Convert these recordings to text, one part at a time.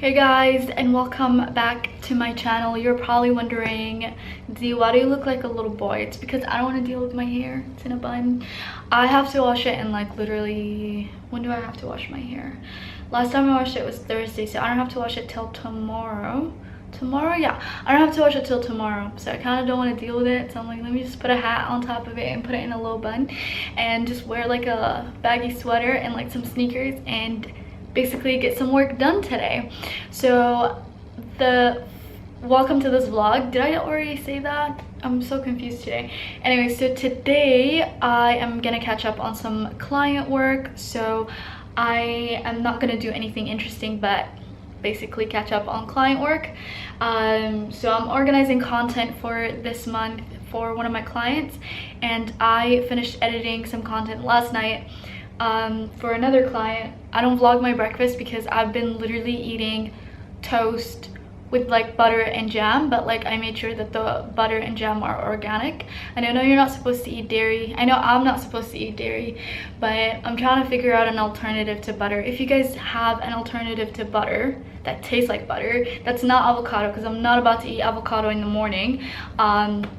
Hey guys, and welcome back to my channel. You're probably wondering, Dee, why do you look like a little boy? It's because I don't want to deal with my hair. It's in a bun. I have to wash it in like literally, when do I have to wash my hair? Last time I washed it was Thursday, so I don't have to wash it till tomorrow. Yeah, I don't have to wash it till tomorrow, so I kind of don't want to deal with it. So I'm like, let me just put a hat on top of it and put it in a low bun and just wear like a baggy sweater and like some sneakers and basically get some work done today. So welcome to this vlog. Did I already say that? I'm so confused today. Anyway, so today I am gonna catch up on some client work. So I am not gonna do anything interesting, but basically catch up on client work. So I'm organizing content for this month for one of my clients, and I finished editing some content last night for another client. I don't vlog my breakfast because I've been literally eating toast with like butter and jam, but like I made sure that the butter and jam are organic. And I know you're not supposed to eat dairy. I know I'm not supposed to eat dairy, but I'm trying to figure out an alternative to butter. If you guys have an alternative to butter that tastes like butter, that's not avocado, because I'm not about to eat avocado in the morning,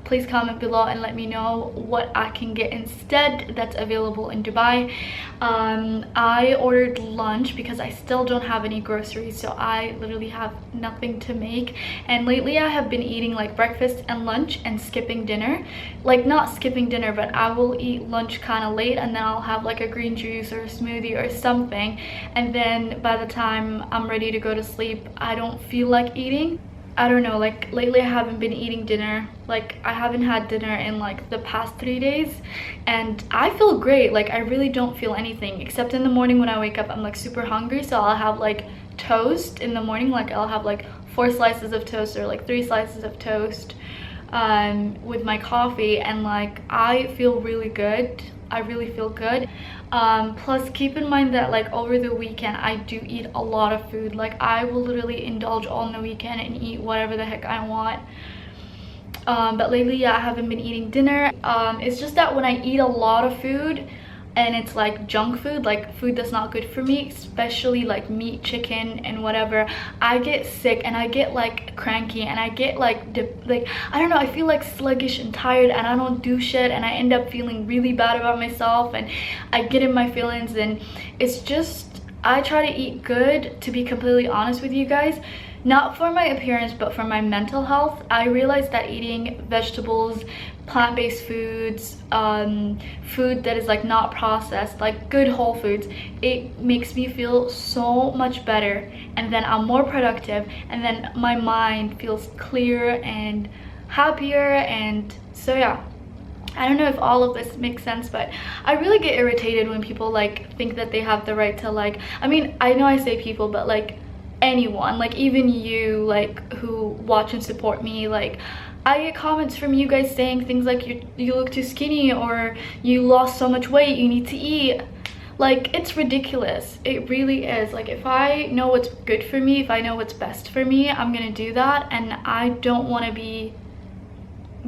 please comment below and let me know what I can get instead that's available in Dubai. I ordered lunch because I still don't have any groceries, so I literally have nothing to make. And lately I have been eating like breakfast and lunch and skipping dinner. Like, not skipping dinner, but I will eat lunch kind of late, and then I'll have like a green juice or a smoothie or something, and then by the time I'm ready to go to sleep, I don't feel like eating. I don't know, like lately I haven't been eating dinner. Like I haven't had dinner in like the past 3 days, and I feel great. Like I really don't feel anything, except in the morning when I wake up I'm like super hungry, so I'll have like toast in the morning. Like I'll have like 4 slices of toast or like 3 slices of toast with my coffee, and like I feel really good. I really feel good. Plus keep in mind that like over the weekend I do eat a lot of food. Like I will literally indulge on the weekend and eat whatever the heck I want. But lately, yeah, I haven't been eating dinner. It's just that when I eat a lot of food and it's like junk food, like food that's not good for me, especially like meat, chicken and whatever, I get sick and I get like cranky and I get like I don't know, I feel like sluggish and tired, and I don't do shit, and I end up feeling really bad about myself, and I get in my feelings. And it's just, I try to eat good, to be completely honest with you guys, not for my appearance but for my mental health. I realized that eating vegetables, plant-based foods, food that is like not processed, like good whole foods, it makes me feel so much better, and then I'm more productive, and then my mind feels clear and happier. And so yeah, I don't know if all of this makes sense, but I really get irritated when people like think that they have the right to, like, I mean, I know I say people, but like anyone, like even you, like who watch and support me, like I get comments from you guys saying things like you look too skinny, or you lost so much weight, you need to eat. Like, it's ridiculous. It really is. Like, if I know what's good for me, if I know what's best for me, I'm gonna do that. And I don't want to be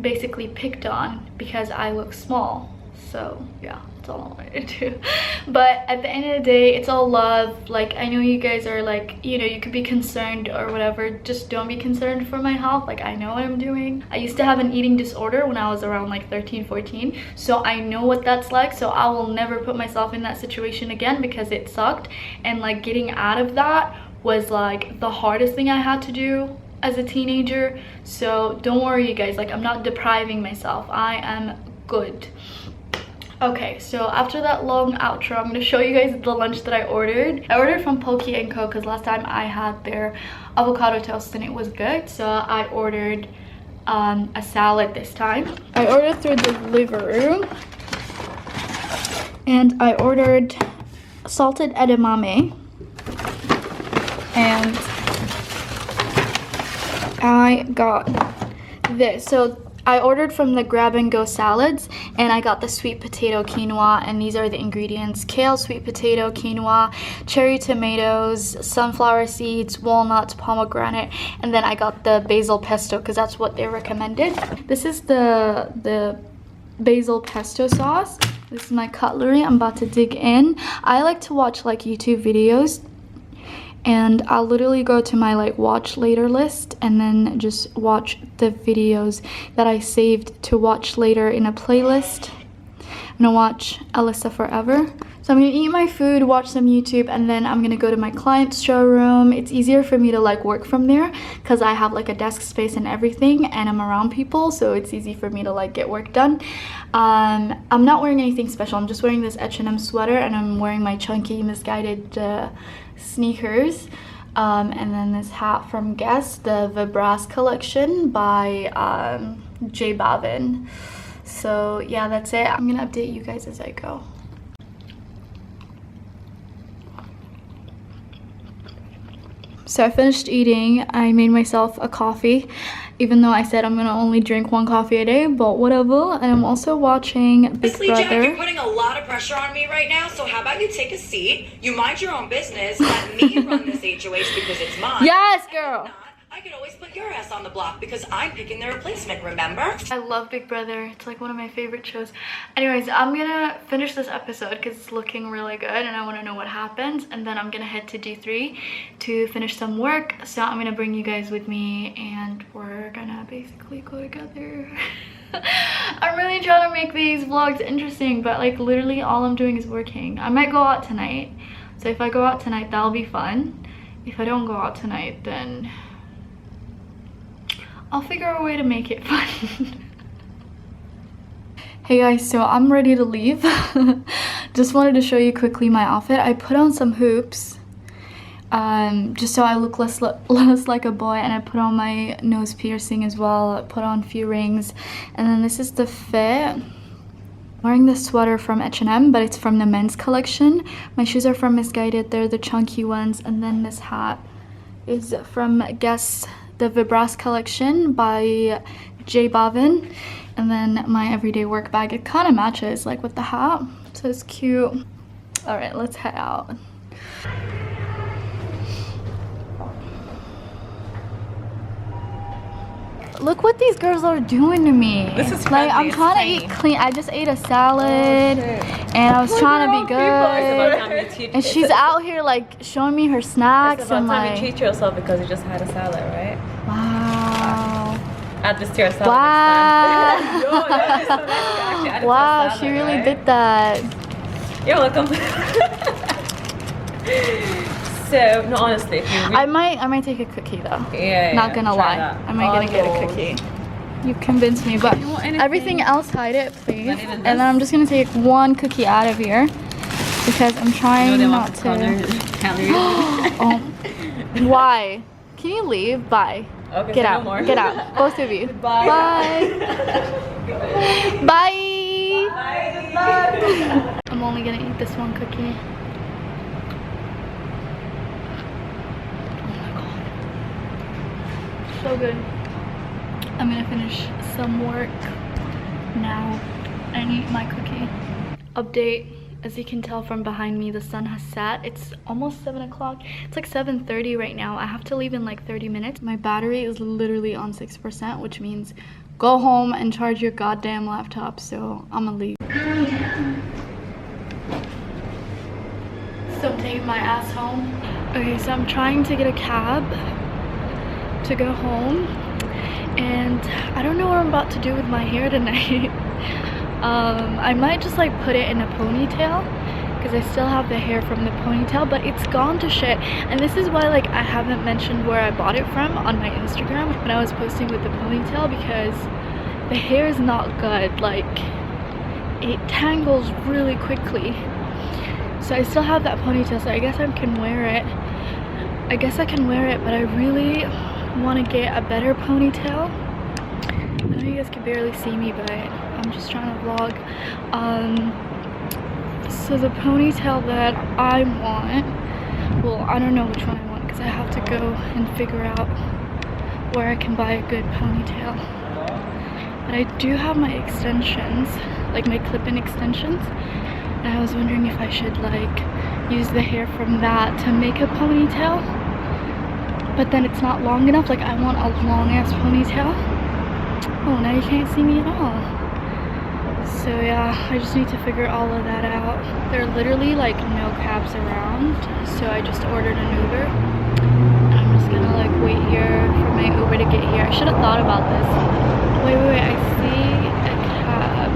basically picked on because I look small. So yeah, that's all I wanted to do. But at the end of the day, it's all love. Like, I know you guys are like, you know, you could be concerned or whatever. Just don't be concerned for my health. Like, I know what I'm doing. I used to have an eating disorder when I was around like 13, 14, so I know what that's like. So I will never put myself in that situation again because it sucked. And like getting out of that was like the hardest thing I had to do as a teenager. So don't worry, you guys, like I'm not depriving myself. I am good. Okay, so after that long outro, I'm gonna show you guys the lunch that I ordered. I ordered from Poke & Co because last time I had their avocado toast and it was good. So I ordered a salad this time. I ordered through Deliveroo, and I ordered salted edamame, and I got this. So I ordered from the Grab and Go salads, and I got the sweet potato quinoa, and these are the ingredients: kale, sweet potato, quinoa, cherry tomatoes, sunflower seeds, walnuts, pomegranate, and then I got the basil pesto because that's what they recommended. This is the basil pesto sauce. This is my cutlery. I'm about to dig in. I like to watch like YouTube videos, and I'll literally go to my like watch later list and then just watch the videos that I saved to watch later in a playlist. I'm gonna watch Alyssa Forever. So I'm gonna eat my food, watch some YouTube, and then I'm gonna go to my client's showroom. It's easier for me to like work from there because I have like a desk space and everything, and I'm around people, so it's easy for me to like get work done. I'm not wearing anything special. I'm just wearing this H&M sweater, and I'm wearing my chunky Misguided sneakers. And then this hat from Guess, the Vibras collection by J Balvin. So yeah, that's it. I'm gonna update you guys as I go. So I finished eating. I made myself a coffee, even though I said I'm gonna only drink 1 coffee a day, but whatever. And I'm also watching Big Honestly, Brother. Jack, you're putting a lot of pressure on me right now, so how about you take a seat, you mind your own business, let me run this HOH because it's mine. Yes, girl! I could always put your ass on the block because I'm picking the replacement, remember? I love Big Brother. It's like one of my favorite shows. Anyways, I'm gonna finish this episode because it's looking really good and I want to know what happens, and then I'm gonna head to G3 to finish some work. So I'm gonna bring you guys with me and we're gonna basically go together. I'm really trying to make these vlogs interesting, but like literally all I'm doing is working. I might go out tonight, so if I go out tonight, that'll be fun. If I don't go out tonight, then I'll figure a way to make it fun. Hey guys, so I'm ready to leave. Just wanted to show you quickly my outfit. I put on some hoops just so I look less like a boy, and I put on my nose piercing as well. I put on a few rings, and then this is the fit. I'm wearing this sweater from H&M, but it's from the men's collection. My shoes are from Misguided. They're the chunky ones, and then this hat is from Guess, the Vibras collection by J Balvin. And then my everyday work bag, it kind of matches like with the hat, so it's cute. All right, let's head out. Look what these girls are doing to me. This is like, I'm friendly, trying to it's eat tiny. clean. I just ate a salad and I was trying to be good. And she's out here like showing me her snacks It's about and time you like, treat yourself because you just had a salad, right? wow. Add this to your salad Wow. next time. Yo, that is so nice. Actually, add it to a Wow, salad, she really right? did that. You're welcome. So, no, honestly, if you really, I might take a cookie though. yeah, Not gonna try lie. that. I might gonna get a cookie. You convinced me, but don't want anything. everything else hide it, please. Not even And this? then I'm just gonna take 1 cookie out of here because I'm trying not to. Oh, why? Can you leave? Bye. Okay, Get so out. no more. Get out. Both of you. Bye. Bye. Bye. I'm only gonna eat this 1 cookie. Oh my god. So good. I'm gonna finish some work now and eat my cookie. Update. As you can tell from behind me, the sun has set. It's almost 7 o'clock. It's like 7:30 right now. I have to leave in like 30 minutes. My battery is literally on 6%, which means go home and charge your goddamn laptop. So I'm gonna leave. So I'm taking my ass home. Okay, so I'm trying to get a cab to go home. And I don't know what I'm about to do with my hair tonight. I might just like put it in a ponytail because I still have the hair from the ponytail, but it's gone to shit. And this is why like I haven't mentioned where I bought it from on my Instagram when I was posting with the ponytail, because the hair is not good. Like it tangles really quickly. So I still have that ponytail, so I guess I can wear it. I guess I can wear it, but I really want to get a better ponytail. I know you guys can barely see me, but I'm just trying to vlog. So the ponytail that I want, well, I don't know which one I want because I have to go and figure out where I can buy a good ponytail. But I do have my extensions, like my clip-in extensions, and I was wondering if I should like use the hair from that to make a ponytail, but then it's not long enough. Like I want a long ass ponytail. Oh, now you can't see me at all. So yeah, I just need to figure all of that out. There are literally like no cabs around, so I just ordered an Uber. just gonna like wait here for my Uber to get here. I should have thought about this. Wait, I see a cab.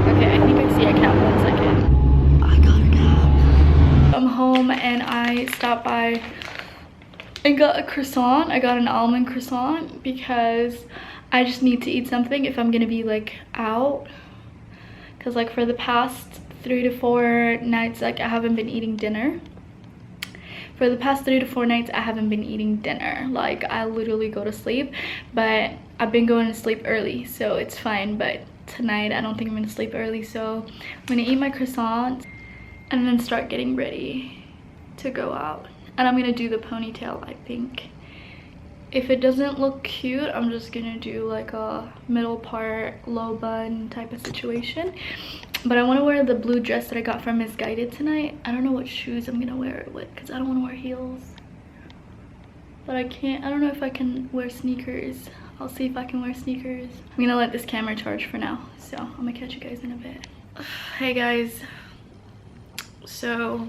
Okay, I think I see a cab. 1 second. I got a cab. I'm home and I stopped by and got a croissant. I got an almond croissant because I just need to eat something if I'm gonna be like out. Cause like for the past 3 to 4 nights, like I haven't been eating dinner. For the past 3 to 4 nights, I haven't been eating dinner. Like I literally go to sleep, but I've been going to sleep early, so it's fine. But tonight, I don't think I'm gonna sleep early, so I'm gonna eat my croissant and then start getting ready to go out. And I'm gonna do the ponytail, I think. If it doesn't look cute, I'm just gonna do like a middle part, low bun type of situation. But I want to wear the blue dress that I got from Missguided tonight. I don't know what shoes I'm gonna wear it with because I don't want to wear heels. But I don't know if I can wear sneakers. I'll see if I can wear sneakers. I'm gonna let this camera charge for now, so I'm gonna catch you guys in a bit. Hey guys, so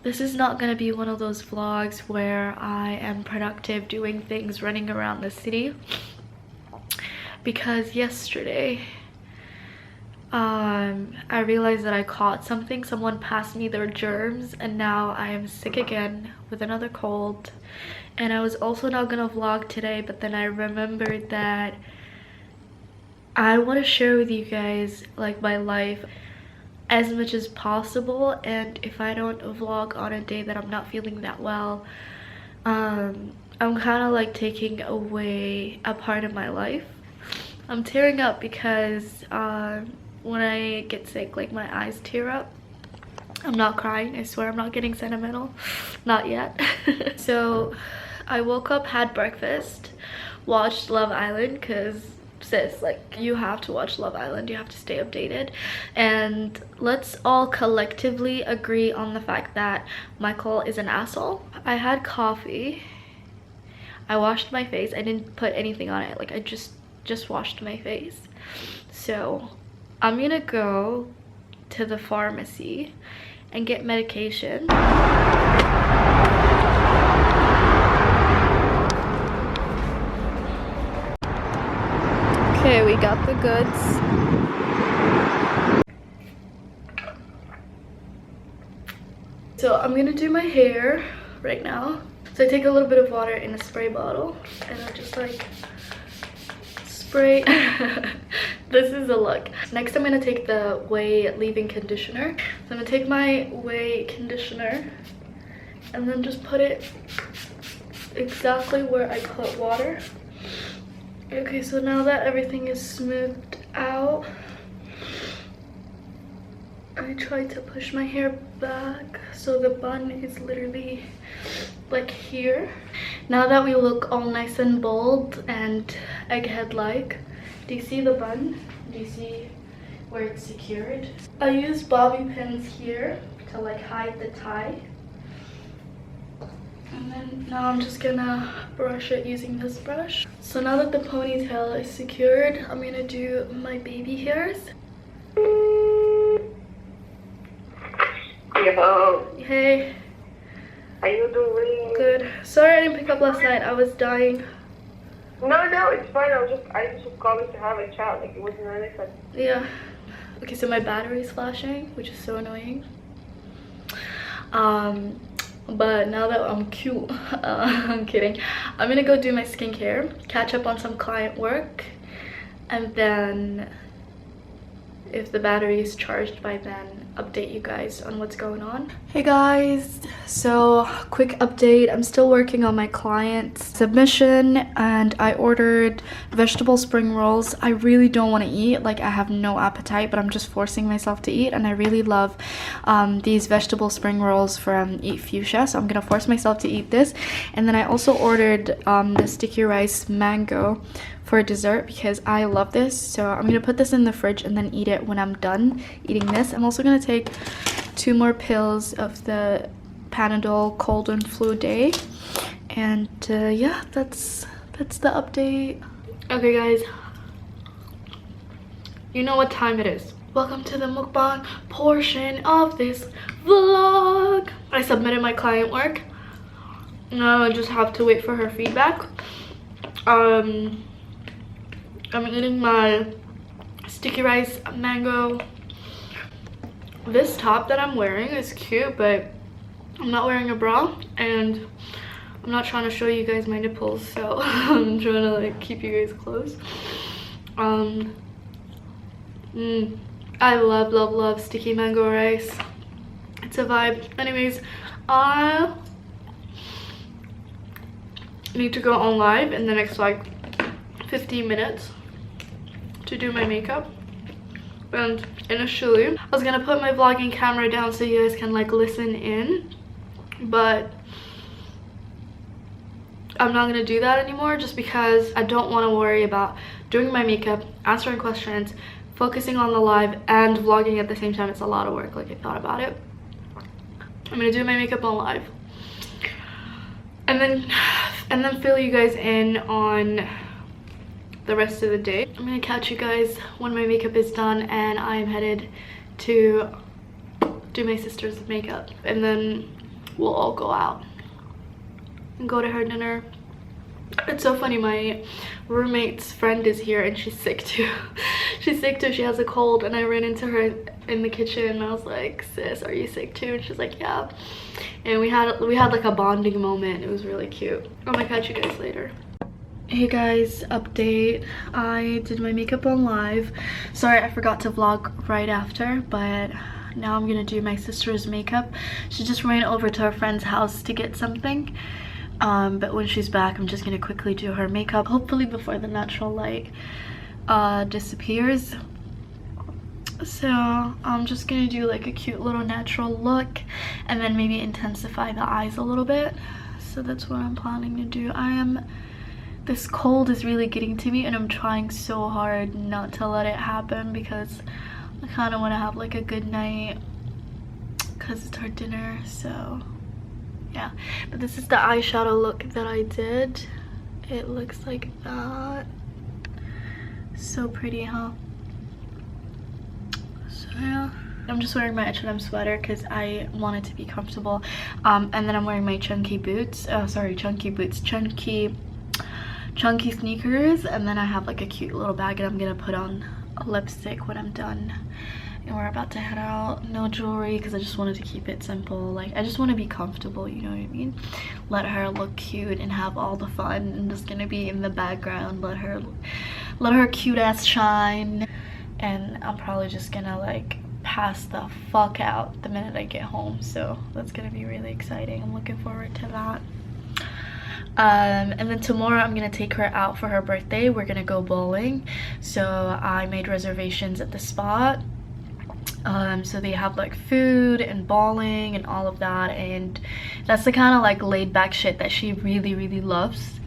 this is not gonna be one of those vlogs where I am productive doing things, running around the city, because yesterday I realized that I caught something. Someone passed me their germs and now I am sick again with another cold. And I was also not gonna vlog today, but then I remembered that I want to share with you guys like my life as much as possible. And if I don't vlog on a day that I'm not feeling that well, I'm kind of like taking away a part of my life. I'm tearing up because when I get sick, like my eyes tear up. I'm not crying, I swear. I'm not getting sentimental, not yet. So I woke up, had breakfast, watched Love Island, because sis, like you have to watch Love Island, you have to stay updated. And let's all collectively agree on the fact that Michael is an asshole. I had coffee, I washed my face, I didn't put anything on it, like I just washed my face. So I'm gonna go to the pharmacy and get medication. Okay, we got the goods. So I'm gonna do my hair right now. So I take a little bit of water in a spray bottle and I just like spray. This is a look. Next I'm gonna take the Way leave-in conditioner. So I'm gonna take my Way conditioner and then just put it exactly where I put water. Okay, so now that everything is smoothed out, I try to push my hair back so the bun is literally like here. Now that we look all nice and bold and egghead-like, do you see the bun? Do you see where it's secured? I use bobby pins here to like hide the tie. And then now I'm just gonna brush it using this brush. So now that the ponytail is secured, I'm gonna do my baby hairs. Yo, Hey, how you doing? good. Sorry I didn't pick up last night. I was dying. No, it's fine. I just was calling to have a chat. Like it wasn't anything. Yeah. Okay, so my battery's flashing, which is so annoying. But now that I'm cute, I'm kidding. I'm gonna go do my skincare, catch up on some client work, and then if the battery is charged by then, update you guys on what's going on. Hey guys, so quick update. I'm still working on my client's submission and I ordered vegetable spring rolls. I really don't want to eat, like I have no appetite, but I'm just forcing myself to eat, and I really love these vegetable spring rolls from Eat Fuchsia, so I'm gonna force myself to eat this. And then I also ordered the sticky rice mango for dessert because I love this, so I'm gonna put this in the fridge and then eat it when I'm done eating this. I'm also gonna take 2 more pills of the Panadol cold and flu day, and yeah, that's the update. Okay guys, you know what time it is. Welcome to the mukbang portion of this vlog. I submitted my client work Now I just have to wait for her feedback. I'm eating my sticky rice mango. This top that I'm wearing is cute, but I'm not wearing a bra and I'm not trying to show you guys my nipples, so I'm trying to like keep you guys close. I love sticky mango rice. It's a vibe. Anyways, I need to go on live in the next like 15 minutes to do my makeup. And initially I was gonna put my vlogging camera down so you guys can like listen in, but I'm not gonna do that anymore just because I don't want to worry about doing my makeup, answering questions, focusing on the live, and vlogging at the same time. It's a lot of work. Like, I thought about it. I'm gonna do my makeup on live and then fill you guys in on the rest of the day. I'm gonna catch you guys when my makeup is done and I am headed to do my sister's makeup, and then we'll all go out and go to her dinner. It's so funny, my roommate's friend is here and she's sick too. She's sick too, she has a cold, and I ran into her in the kitchen and I was like, sis, are you sick too? And she's like, yeah. And we had like a bonding moment. It was really cute. I'm gonna catch you guys later. Hey guys, update. I did my makeup on live. Sorry, I forgot to vlog right after, but now I'm gonna do my sister's makeup. She just ran over to her friend's house to get something. But when she's back, I'm just gonna quickly do her makeup, hopefully before the natural light disappears. So I'm just gonna do like a cute little natural look and then maybe intensify the eyes a little bit. So that's what I'm planning to do. This cold is really getting to me and I'm trying so hard not to let it happen because I kind of want to have like a good night because it's our dinner. So yeah, but this is the eyeshadow look that I did. It looks like that. So pretty, huh? So yeah, I'm just wearing my H&M sweater because I want it to be comfortable, and then I'm wearing my chunky boots, chunky sneakers, and then I have like a cute little bag and I'm gonna put on a lipstick when I'm done. And we're about to head out. No jewelry because I just wanted to keep it simple. Like, I just want to be comfortable, you know what I mean? Let her look cute and have all the fun. I'm just gonna be in the background, let her cute ass shine. And I'm probably just gonna like pass the fuck out the minute I get home. So that's gonna be really exciting. I'm looking forward to that. And then tomorrow I'm gonna take her out for her birthday. We're gonna go bowling. So I made reservations at the spot. So they have like food and bowling and all of that, and that's the kind of like laid back shit that she really loves.